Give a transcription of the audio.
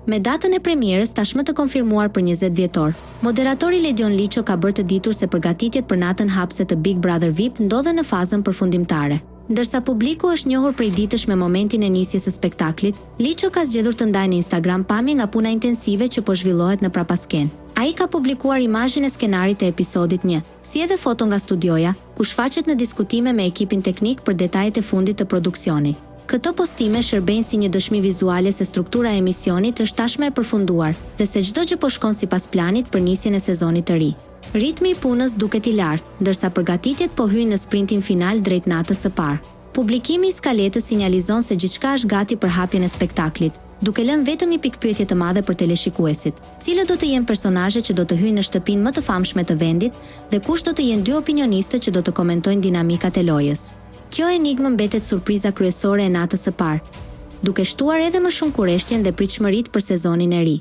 Me datën e premierës tashmë të konfirmuar për 20 dhjetor, moderatori Ledion Liço ka bërë të ditur se përgatitjet për natën hapse të Big Brother VIP ndodhen në fazën përfundimtare. Ndërsa publiku është njohur prej ditësh me momentin e nisjes së spektaklit, Liço ka zgjedhur të ndajë në Instagram pamje nga puna intensive që po zhvillohet në prapasken. Ai ka publikuar imazhin e skenarit të episodit 1, si edhe foto nga studioja, ku shfaqet në diskutime me ekipin teknik për detajet e fundit të produksionit. Këto postime shërbejnë si një dëshmi vizuale se struktura e emisionit është tashmë e përfunduar dhe se çdo gjë po shkon sipas planit për nisjen e sezonit të ri. Ritmi i punës duket i lartë, ndërsa përgatitjet po hyjnë në sprintin final drejt natës së parë. Publikimi i skaletës sinjalizon se gjithçka është gati për hapjen e spektaklit, duke lënë vetëm një pikpyetje të madhe për teleshikuesit: cilët do të jenë personazhet që do të hyjnë në shtëpinë më të famshme të vendit dhe kush do të jenë dy opinionistët që do të komentojnë dinamikat e lojës. Kjo enigmë mbetet surpriza kryesore e natës së parë, duke shtuar edhe më shumë kurreshtjen dhe pritshmëritë për sezonin e ri.